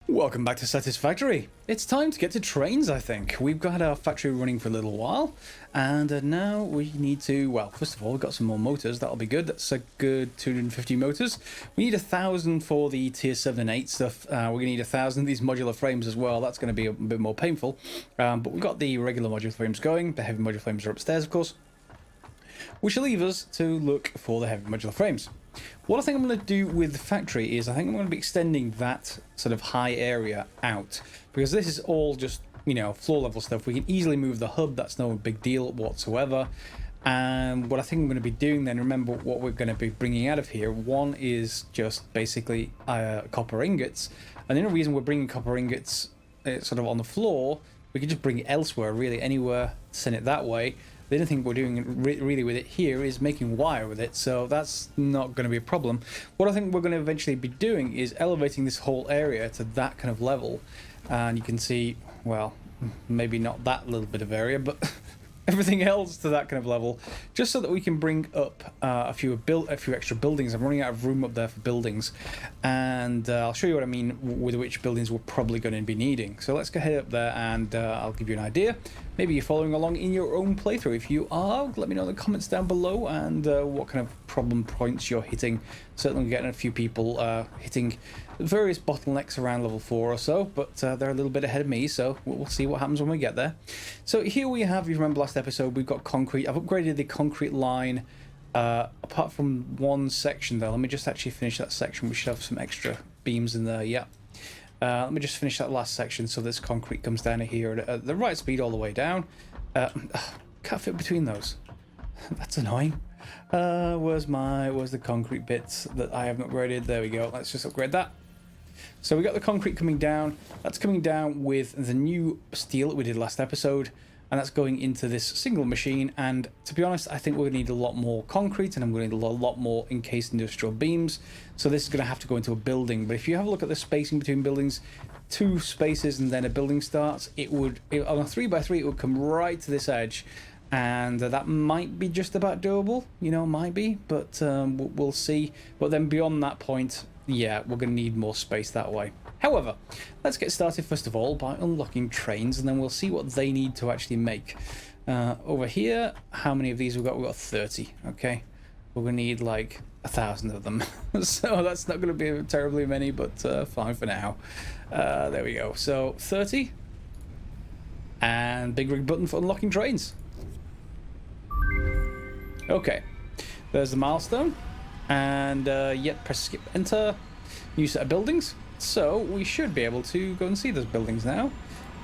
Welcome back to Satisfactory. It's time to get to trains, I think. We've got our factory running for a little while, and now we need to, well, first of all, we've got some more motors. That'll be good. That's a good 250 motors. We need 1,000 for the tier 7 and 8 stuff. We're going to need 1,000 of these modular frames as well. That's going to be a bit more painful. But we've got the regular modular frames going. The heavy modular frames are upstairs, of course, which will leave us to look for the heavy modular frames. What I think I'm going to do with the factory is I think I'm going to be extending that sort of high area out, because this is all just, you know, floor level stuff. We can easily move the hub. That's no big deal whatsoever. And what I think I'm going to be doing then, remember what we're going to be bringing out of here. One is just basically copper ingots. And the only reason we're bringing copper ingots sort of on the floor, we can just bring it elsewhere, really anywhere, send it that way. The only thing we're doing really with it here is making wire with it, so that's not going to be a problem. What I think we're going to eventually be doing is elevating this whole area to that kind of level. And you can see, well, maybe not that little bit of area, but everything else to that kind of level, just so that we can bring up a few extra buildings. I'm running out of room up there for buildings, and I'll show you what I mean with which buildings we're probably going to be needing. So let's go ahead up there, and I'll give you an idea. Maybe you're following along in your own playthrough. If you are, let me know in the comments down below, and what kind of problem points you're hitting. Certainly getting a few people hitting various bottlenecks around level 4 or so, but they're a little bit ahead of me, so we'll see what happens when we get there. So here we have, if you remember last episode, we've got concrete. I've upgraded the concrete line, apart from one section though. Let me just actually finish that section. We should have some extra beams in there, yeah. Let me just finish that last section so this concrete comes down here at the right speed all the way down. Can't fit between those. That's annoying. Where's the concrete bits that I haven't upgraded? There we go. Let's just upgrade that. So we got the concrete coming down. That's coming down with the new steel that we did last episode, and that's going into this single machine. And to be honest, I think we're going to need a lot more concrete, and I'm going to need a lot more encased industrial beams. So this is going to have to go into a building. But if you have a look at the spacing between buildings, 2 spaces and then a building starts, on a 3x3 it would come right to this edge. And that might be just about doable, you know, might be, but we'll see. But then beyond that point, yeah, we're going to need more space that way. However, let's get started first of all by unlocking trains, and then we'll see what they need to actually make. Over here, how many of these we've got? We've got 30, okay? We're going to need like 1,000 of them. So that's not going to be terribly many, but fine for now. There we go. So 30. And big rig button for unlocking trains. Okay, there's the milestone, and yet press skip enter. New set of buildings, so we should be able to go and see those buildings now.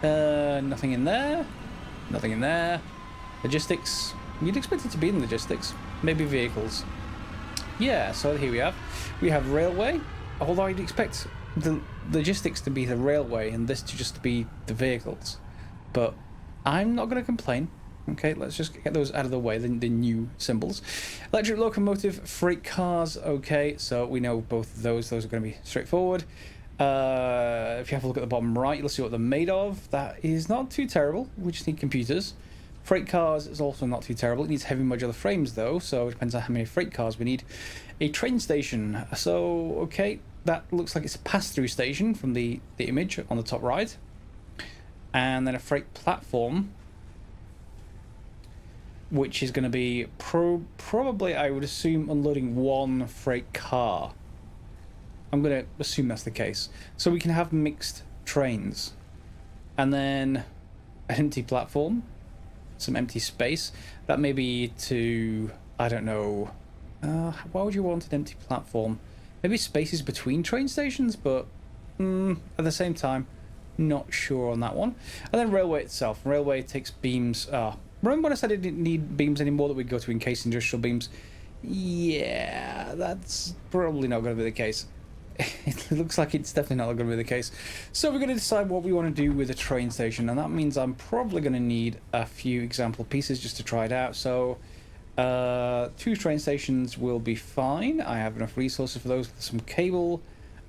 Nothing in there, nothing in there. Logistics, you'd expect it to be in logistics, maybe vehicles. Yeah, so here we have railway, although I'd expect the logistics to be the railway and this to just be the vehicles, but I'm not going to complain. Okay, let's just get those out of the way, the new symbols. Electric locomotive, freight cars, okay, so we know both of those. Those are going to be straightforward. If you have a look at the bottom right, you'll see what they're made of. That is not too terrible. We just need computers. Freight cars is also not too terrible. It needs heavy modular frames, though, so it depends on how many freight cars we need. A train station. So, okay, that looks like it's a pass-through station from the image on the top right. And then a freight platform, which is going to be probably, I would assume, unloading one freight car. I'm going to assume that's the case. So we can have mixed trains. And then an empty platform, some empty space. That may be to, I don't know, why would you want an empty platform? Maybe spaces between train stations, but at the same time, not sure on that one. And then railway itself. Railway takes beams. Remember when I said it didn't need beams anymore, that we'd go to encased industrial beams? Yeah, that's probably not going to be the case. It looks like it's definitely not going to be the case. So we're going to decide what we want to do with a train station, and that means I'm probably going to need a few example pieces just to try it out. So 2 train stations will be fine. I have enough resources for those, some cable,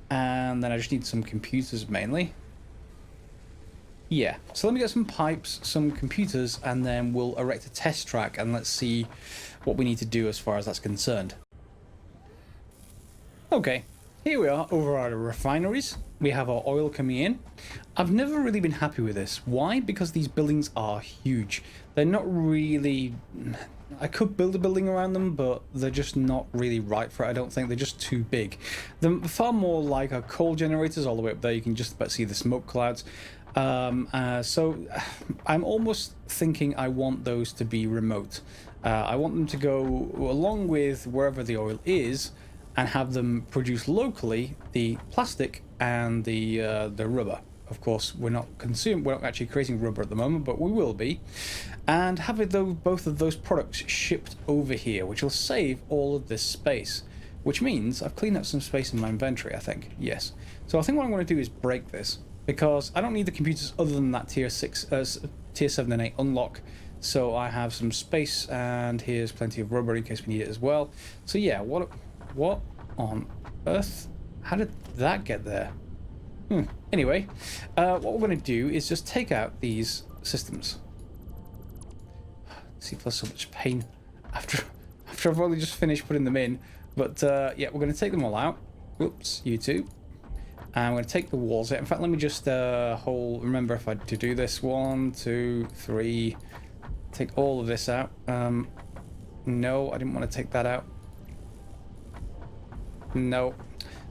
and then I just need some computers mainly. Yeah, so let me get some pipes, some computers, and then we'll erect a test track, and let's see what we need to do as far as that's concerned. Okay, here we are over at our refineries. We have our oil coming in. I've never really been happy with this. Why? Because these buildings are huge. They're not really... I could build a building around them, but they're just not really right for it, I don't think. They're just too big. They're far more like our coal generators all the way up there. You can just about see the smoke clouds. So I'm almost thinking I want those to be remote. I want them to go along with wherever the oil is and have them produce locally the plastic and the rubber. Of course, we're not actually creating rubber at the moment, but we will be. And have both of those products shipped over here, which will save all of this space. Which means I've cleaned up some space in my inventory, I think. Yes. So I think what I'm going to do is break this, because I don't need the computers other than that tier 7 and 8 unlock. So I have some space, and here's plenty of rubber in case we need it as well. So yeah, what on earth? How did that get there? Anyway, what we're going to do is just take out these systems. See, there's so much pain after I've only just finished putting them in. But yeah, we're going to take them all out. Whoops, you two. And I'm going to take the walls out. In fact, let me just remember if I to do this. 1, 2, 3. Take all of this out. No, I didn't want to take that out. No.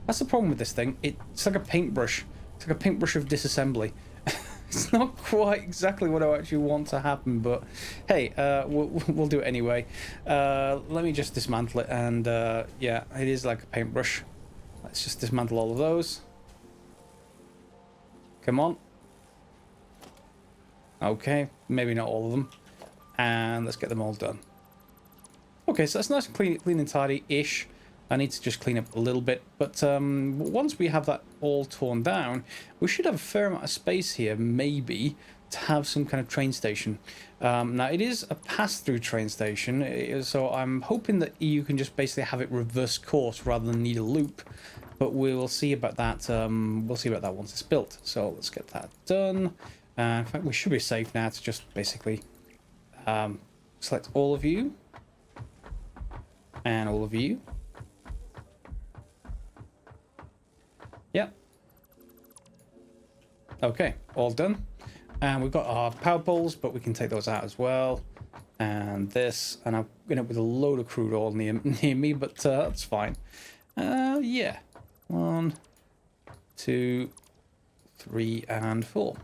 That's the problem with this thing. It's like a paintbrush. It's like a paintbrush of disassembly. It's not quite exactly what I actually want to happen, but hey, we'll do it anyway. Let me just dismantle it, and yeah, it is like a paintbrush. Let's just dismantle all of those. Come on. Okay, maybe not all of them. And let's get them all done. Okay, so that's nice and clean and tidy-ish. I need to just clean up a little bit, but once we have that all torn down, we should have a fair amount of space here, maybe, to have some kind of train station. Now, it is a pass-through train station, so I'm hoping that you can just basically have it reverse course rather than need a loop, but we'll see about that. We'll see about that once it's built. So let's get that done. In fact, we should be safe now to just basically select all of you and all of you. Yep. Okay, all done. And we've got our power poles, but we can take those out as well. And this, and I've been up with a load of crude oil near me, but that's fine. Yeah. 1, 2, 3, and 4.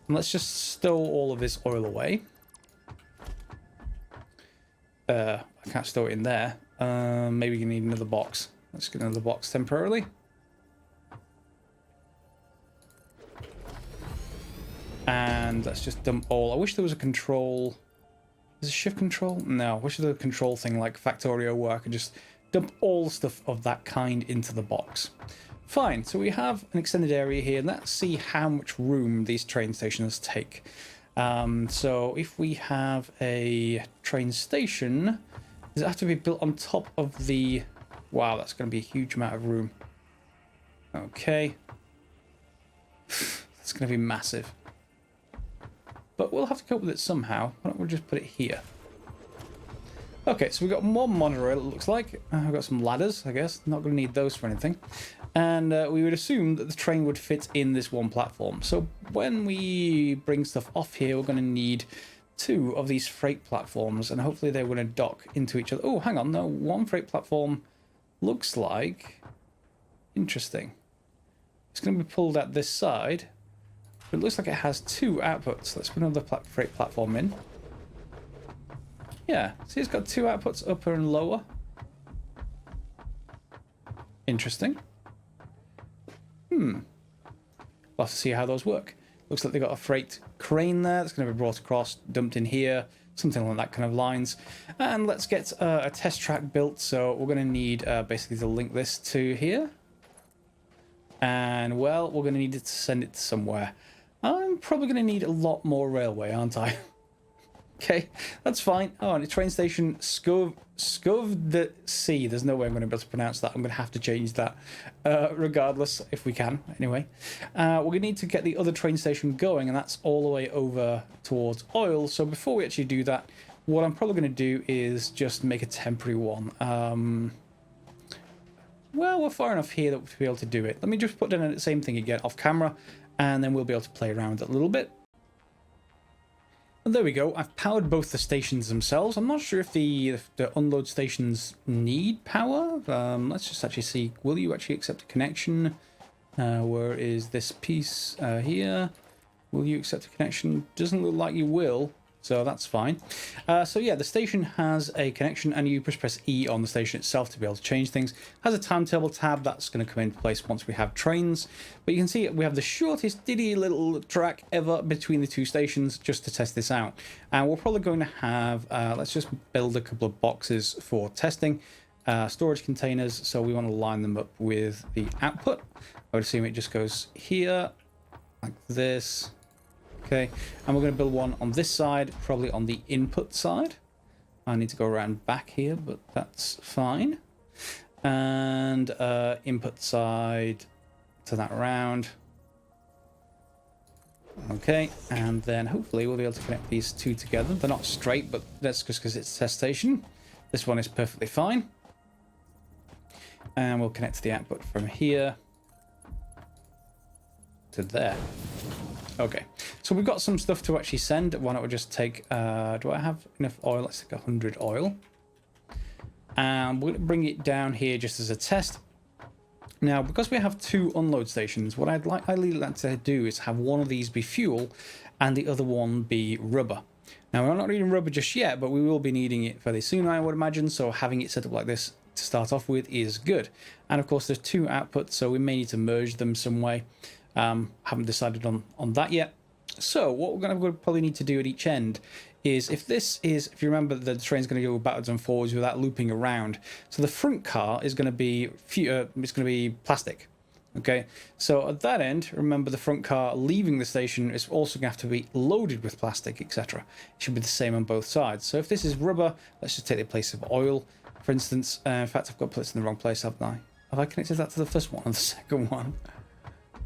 And let's just stow all of this oil away. I can't stow it in there. Maybe you need another box. Let's get another box temporarily. And let's just dump all. I wish there was a control. Is it shift control? No, I wish there was a control thing like Factorio where I could just dump all stuff of that kind into the box. Fine, so we have an extended area here. Let's see how much room these train stations take. So if we have a train station, does it have to be built on top of the... Wow, that's going to be a huge amount of room. Okay. That's going to be massive. But we'll have to cope with it somehow. Why don't we just put it here? Okay, so we've got more monorail, it looks like. I've got some ladders, I guess. Not going to need those for anything. And we would assume that the train would fit in this one platform. So when we bring stuff off here, we're going to need 2 of these freight platforms. And hopefully they're going to dock into each other. Oh, hang on. No, one freight platform looks like... Interesting. It's going to be pulled at this side. But it looks like it has 2 outputs. Let's put another freight platform in. Yeah, see, it's got 2 outputs, upper and lower. Interesting. We'll have to see how those work. Looks like they've got a freight crane there that's going to be brought across, dumped in here, something along that kind of lines. And let's get a test track built. So we're going to need basically to link this to here. And, well, we're going to need to send it somewhere. I'm probably going to need a lot more railway, aren't I? Okay, that's fine. Oh, and a train station, Scov the Sea. There's no way I'm going to be able to pronounce that. I'm going to have to change that, regardless, if we can. Anyway, we're going to need to get the other train station going, and that's all the way over towards oil. So before we actually do that, what I'm probably going to do is just make a temporary one. Well, we're far enough here that to be able to do it. Let me just put down the same thing again off camera, and then we'll be able to play around with it a little bit. And there we go. I've powered both the stations themselves. I'm not sure if the unload stations need power. Let's just actually see. Will you actually accept a connection? Where is this piece here? Will you accept a connection? Doesn't look like you will, so that's fine. So yeah, the station has a connection, and you press E on the station itself to be able to change things. Has a timetable tab that's going to come into place once we have trains. But you can see we have the shortest diddy little track ever between the two stations just to test this out. And we're probably going to have, let's just build a couple of boxes for testing. Storage containers, so we want to line them up with the output. I would assume it just goes here, like this. Okay, and we're going to build one on this side, probably on the input side. I need to go around back here, but that's fine. And input side to that round. Okay, and then hopefully we'll be able to connect these two together. They're not straight, but that's just because it's a test station. This one is perfectly fine. And we'll connect to the output from here to there. Okay, so we've got some stuff to actually send. Why don't we just take, do I have enough oil? Let's take 100 oil. And we're going to bring it down here just as a test. Now, because we have two unload stations, what I'd like to do is have one of these be fuel and the other one be rubber. Now, we're not needing rubber just yet, but we will be needing it fairly soon, I would imagine, so having it set up like this to start off with is good. And of course, there's two outputs, so we may need to merge them some way. Haven't decided on that yet. So what we're going to probably need to do at each end is, if you remember, the train's going to go backwards and forwards without looping around. So the front car is going to be plastic. Okay, so at that end, remember the front car leaving the station is also going to have to be loaded with plastic, etc. It should be the same on both sides. So if this is rubber, let's just take the place of oil, for instance. In fact, I've got placed in the wrong place, haven't I? Have I connected that to the first one or the second one?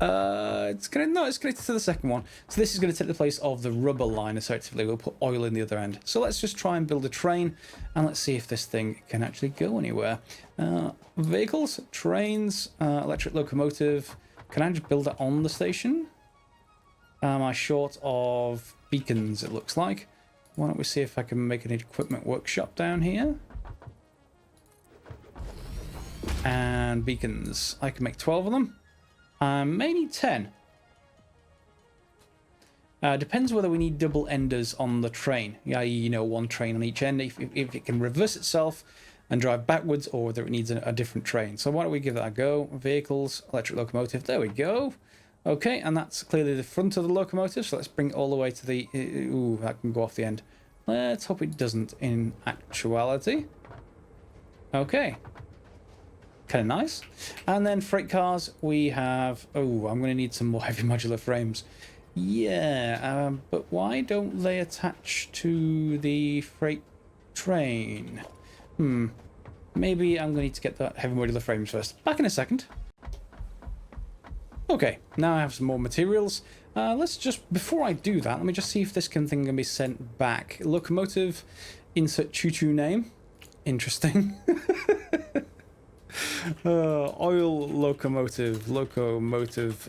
It's connected to the second one. So this is going to take the place of the rubber line, effectively. We'll put oil in the other end. So let's just try and build a train, and let's see if this thing can actually go anywhere. Vehicles, trains, electric locomotive. Can I just build it on the station? Am I short of beacons, it looks like? Why don't we see if I can make an equipment workshop down here? And beacons. I can make 12 of them. May need 10. Depends whether we need double enders on the train. Yeah, you know, one train on each end. If it can reverse itself and drive backwards, or whether it needs a different train. So why don't we give that a go? Vehicles, electric locomotive. There we go. Okay, and that's clearly the front of the locomotive. So let's bring it all the way to the... Ooh, that can go off the end. Let's hope it doesn't in actuality. Okay. Kind of nice. And then freight cars, we have... Oh, I'm going to need some more heavy modular frames. Yeah, but why don't they attach to the freight train? Maybe I'm going to need to get the heavy modular frames first. Back in a second. Okay, now I have some more materials. Let's just... Before I do that, let me just see if this thing can be sent back. Locomotive, insert choo-choo name. Interesting. Oil locomotive,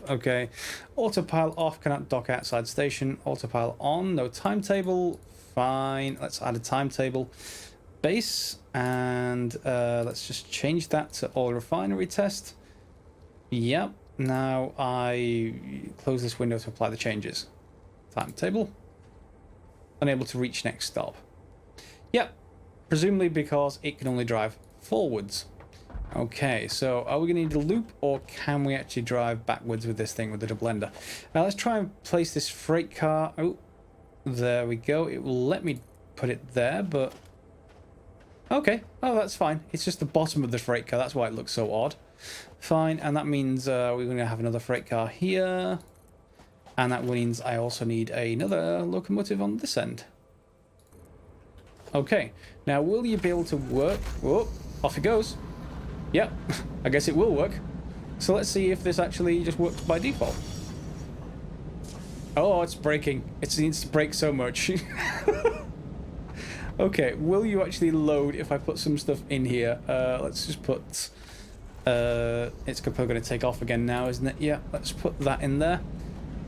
okay. Autopilot off, cannot dock outside station. Autopilot on, no timetable, fine. Let's add a timetable. Base, and let's just change that to oil refinery test. Yep, now I close this window to apply the changes. Timetable. Unable to reach next stop. Yep, presumably because it can only drive forwards. Okay, so are we going to need a loop, or can we actually drive backwards with this thing with the double ender? Now let's try and place this freight car. Oh, there we go. It will let me put it there, but... Okay, oh, that's fine. It's just the bottom of the freight car. That's why it looks so odd. Fine, and that means we're going to have another freight car here. And that means I also need another locomotive on this end. Okay, now will you be able to work... Whoa, off it goes. Yep, I guess it will work. So let's see if this actually just works by default. Oh, it's braking. It needs to brake so much. Okay, will you actually load if I put some stuff in here? Let's just put It's probably going to take off again now, isn't it? Yeah, let's put that in there.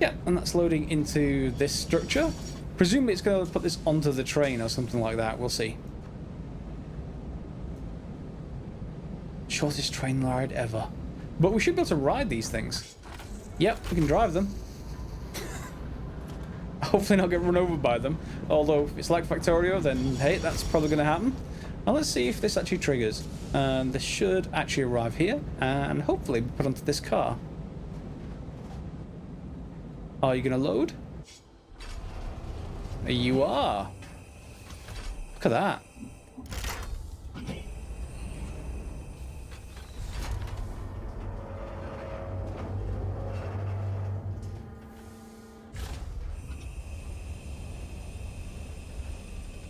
Yeah, and that's loading into this structure. Presumably it's going to put this onto the train or something like that. We'll see. Shortest train ride ever. But we should be able to ride these things. Yep, we can drive them. Hopefully not get run over by them. Although, if it's like Factorio, then hey, that's probably going to happen. Now let's see if this actually triggers. This should actually arrive here, and hopefully be put onto this car. Are you going to load? You are. Look at that.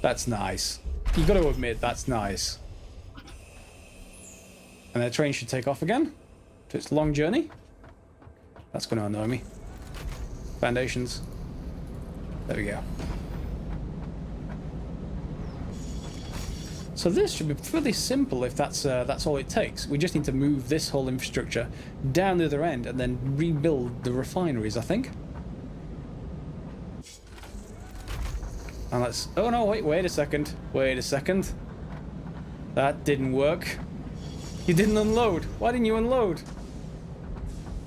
That's nice. You got to admit, that's nice. And the train should take off again to its long journey. That's going to annoy me. Foundations. There we go. So this should be pretty simple if that's all it takes. We just need to move this whole infrastructure down the other end and then rebuild the refineries, I think. And let's... Oh no, wait a second. Wait a second. That didn't work. You didn't unload. Why didn't you unload?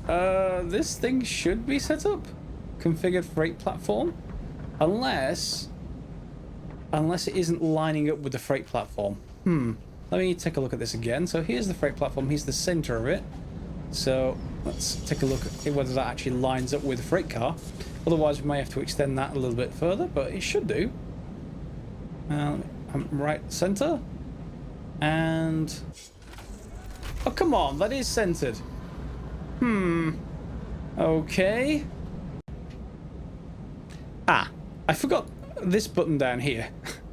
This thing should be set up. Configured freight platform. Unless it isn't lining up with the freight platform. Let me take a look at this again. So here's the freight platform. Here's the center of it. So let's take a look at whether that actually lines up with the freight car. Otherwise, we may have to extend that a little bit further, but it should do. Right center. And... Oh, come on. That is centered. Okay. Ah, I forgot this button down here.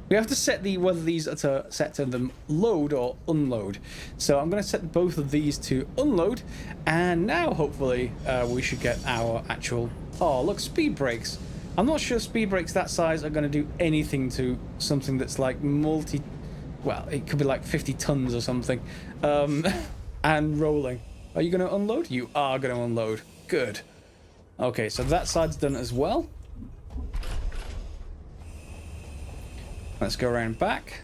We have to set whether these are set to them load or unload. So I'm going to set both of these to unload, and now hopefully we should get our actual... Oh, look, speed brakes. I'm not sure speed brakes that size are going to do anything to something that's like well, it could be like 50 tons or something. And rolling. Are you going to unload? You are going to unload. Good. Okay, so that side's done as well. Let's go around back.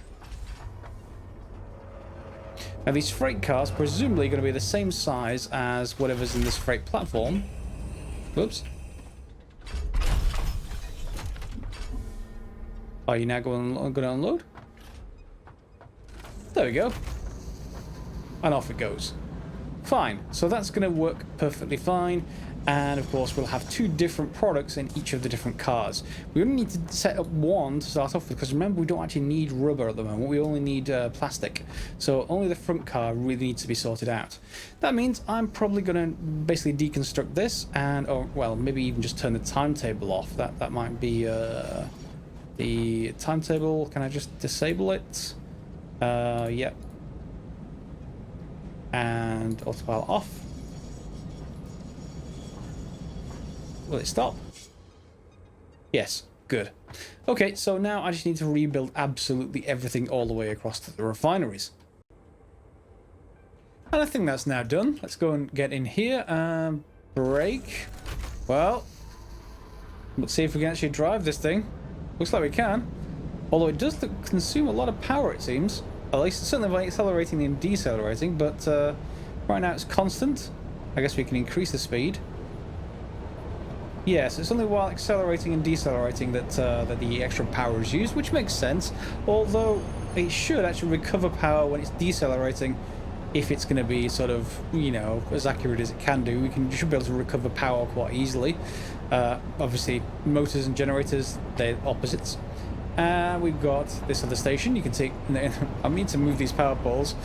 Now these freight cars presumably going to be the same size as whatever's in this freight platform. Whoops. Are you now going to unload? There we go. And off it goes. Fine. So that's going to work perfectly fine. And of course, we'll have two different products in each of the different cars. We only need to set up one to start off with, because remember, we don't actually need rubber at the moment. We only need plastic. So only the front car really needs to be sorted out. That means I'm probably going to basically deconstruct this and, or well, maybe even just turn the timetable off. That might be the timetable. Can I just disable it? Yep. And autopilot off. Will it stop? Yes, good. Okay, so now I just need to rebuild absolutely everything all the way across to the refineries. And I think that's now done. Let's go and get in here and brake. Well, let's see if we can actually drive this thing. Looks like we can. Although it does consume a lot of power, it seems. At least certainly by accelerating and decelerating, but right now it's constant. I guess we can increase the speed. Yes, it's only while accelerating and decelerating that the extra power is used, which makes sense. Although it should actually recover power when it's decelerating, if it's going to be sort of, you know, as accurate as it can do. We should be able to recover power quite easily. Obviously, motors and generators, they're opposites. We've got this other station. You can see, I mean to move these power poles,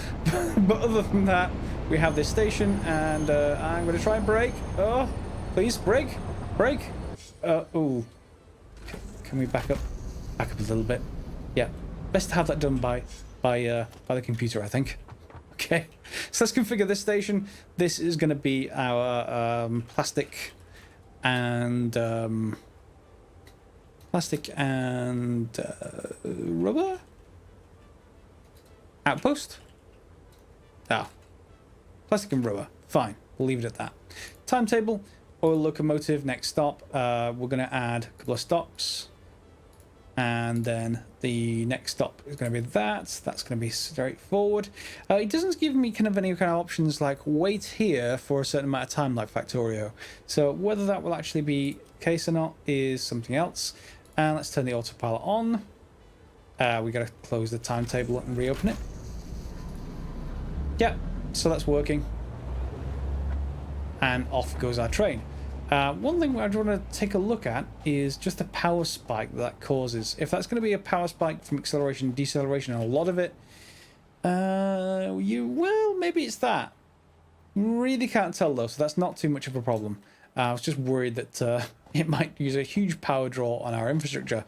but other than that, we have this station, and I'm going to try and brake. Oh, please, brake. Brake. Ooh. Can we back up? Back up a little bit. Yeah. Best to have that done by the computer, I think. Okay. So let's configure this station. This is going to be our plastic and rubber outpost. Ah. Plastic and rubber. Fine. We'll leave it at that. Timetable. Oil locomotive. Next stop. We're going to add a couple of stops. And then the next stop is going to be that. That's going to be straightforward. It doesn't give me kind of any kind of options like wait here for a certain amount of time like Factorio. So whether that will actually be the case or not is something else. And let's turn the autopilot on. We got to close the timetable and reopen it. Yeah, so that's working. And off goes our train. One thing I want to take a look at is just the power spike that causes. If that's going to be a power spike from acceleration and deceleration, and a lot of it, well, maybe it's that. Really can't tell though, so that's not too much of a problem. I was just worried that it might use a huge power draw on our infrastructure.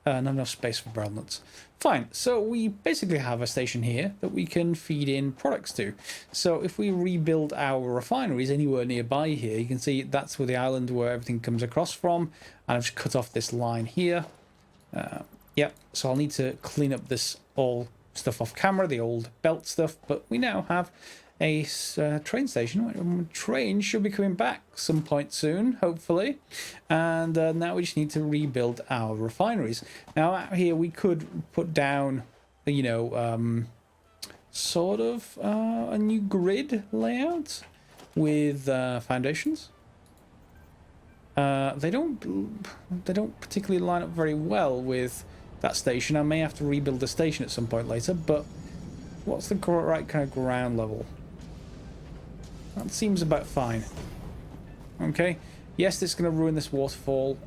Not enough space for barrel nuts. Fine, so we basically have a station here that we can feed in products to. So if we rebuild our refineries anywhere nearby here, you can see that's where the island where everything comes across from. And I've just cut off this line here. Yep, so I'll need to clean up this all stuff off camera, the old belt stuff. But we now have a train station. Train should be coming back some point soon, hopefully. And now we just need to rebuild our refineries. Now out here we could put down, you know, sort of a new grid layout with foundations. They don't particularly line up very well with that station. I may have to rebuild the station at some point later, but what's the right kind of ground level? That seems about fine. Okay. Yes, it's going to ruin this waterfall.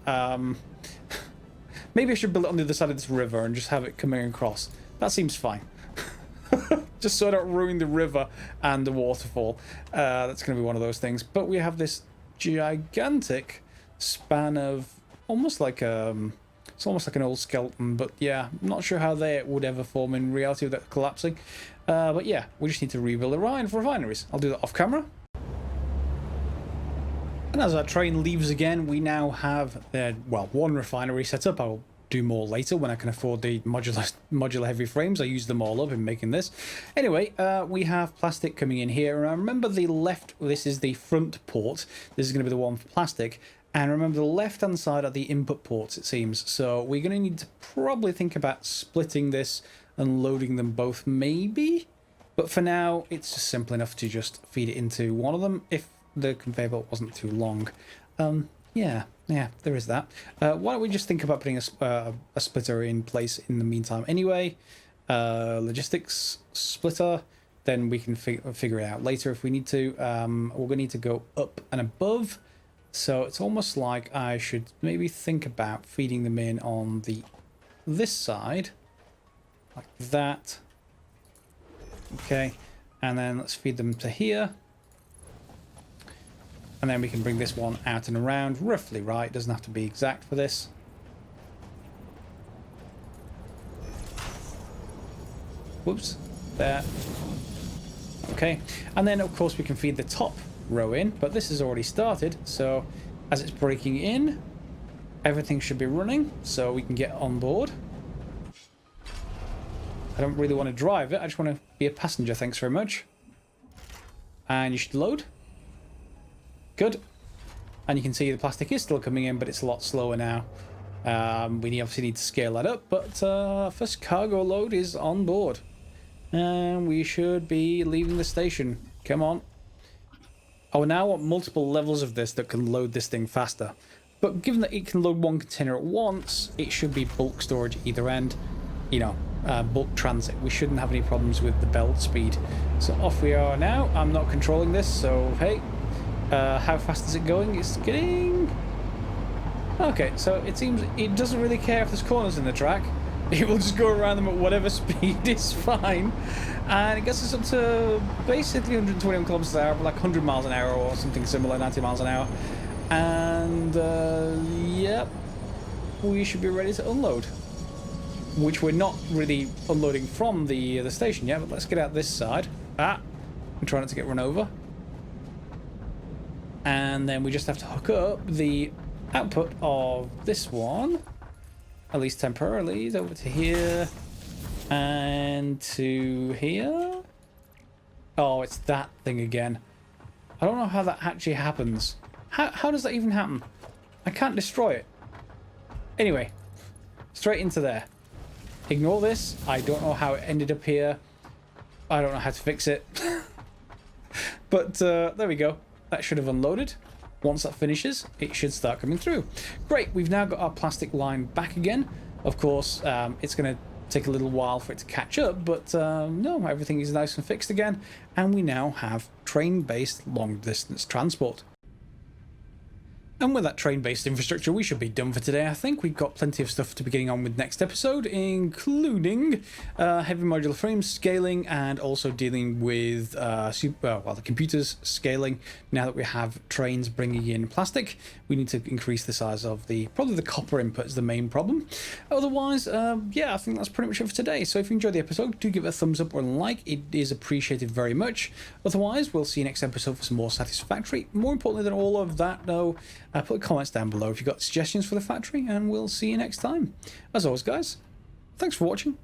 Maybe I should build it on the other side of this river and just have it coming across. That seems fine. Just so I don't ruin the river and the waterfall. That's going to be one of those things. But we have this gigantic span of almost like it's almost like an old skeleton, but yeah, I'm not sure how they would ever form in reality without collapsing. But yeah, we just need to rebuild the refineries. I'll do that off camera. And as our train leaves again, we now have, well, one refinery set up. I'll do more later when I can afford the modular heavy frames. I use them all up in making this. Anyway, we have plastic coming in here. And remember the left, this is the front port. This is going to be the one for plastic. And remember the left-hand side are the input ports, it seems. So we're going to need to probably think about splitting this and loading them both, maybe. But for now, it's just simple enough to just feed it into one of them if the conveyor belt wasn't too long. Yeah, there is that. Why don't we just think about putting a splitter in place in the meantime anyway. Logistics splitter, then we can figure it out later if we need to. We're going to need to go up and above. So it's almost like I should maybe think about feeding them in on this side, like that. Okay, and then let's feed them to here. And then we can bring this one out and around, roughly right, doesn't have to be exact for this. Whoops, there. Okay, and then of course we can feed the top row in, but this has already started, so as it's breaking in, everything should be running, so we can get on board. I don't really want to drive it, I just want to be a passenger, thanks very much. And you should load. Good. And you can see the plastic is still coming in, but it's a lot slower now. We obviously need to scale that up, but first cargo load is on board. And we should be leaving the station. Come on. I now want multiple levels of this that can load this thing faster. But given that it can load one container at once, it should be bulk storage either end. You know, bulk transit. We shouldn't have any problems with the belt speed. So off we are now. I'm not controlling this, so hey. How fast is it going? It's getting... Okay, so it seems it doesn't really care if there's corners in the track. It will just go around them at whatever speed is fine. And it gets us up to basically 121 kilometers an hour, like 100 miles an hour or something similar, 90 miles an hour. And, yep, we should be ready to unload. Which we're not really unloading from the station yet, but let's get out this side. I'm trying not to get run over. And then we just have to hook up the output of this one, at least temporarily, over to here and to here. Oh, it's that thing again. I don't know how that actually happens. How does that even happen? I can't destroy it. Anyway, straight into there. Ignore this. I don't know how it ended up here. I don't know how to fix it. But there we go. That should have unloaded. Once that finishes, it should start coming through. Great, we've now got our plastic line back again. Of course, it's going to take a little while for it to catch up, but no, everything is nice and fixed again. And we now have train-based long-distance transport. And with that train-based infrastructure, we should be done for today, I think. We've got plenty of stuff to be getting on with next episode, including heavy modular frames scaling and also dealing with the computers scaling. Now that we have trains bringing in plastic, we need to increase the size of probably the copper input is the main problem. Otherwise, yeah, I think that's pretty much it for today. So if you enjoyed the episode, do give it a thumbs up or a like. It is appreciated very much. Otherwise, we'll see you next episode for some more Satisfactory. More importantly than all of that, though, put comments down below if you've got suggestions for the factory, and we'll see you next time. As always, guys, thanks for watching.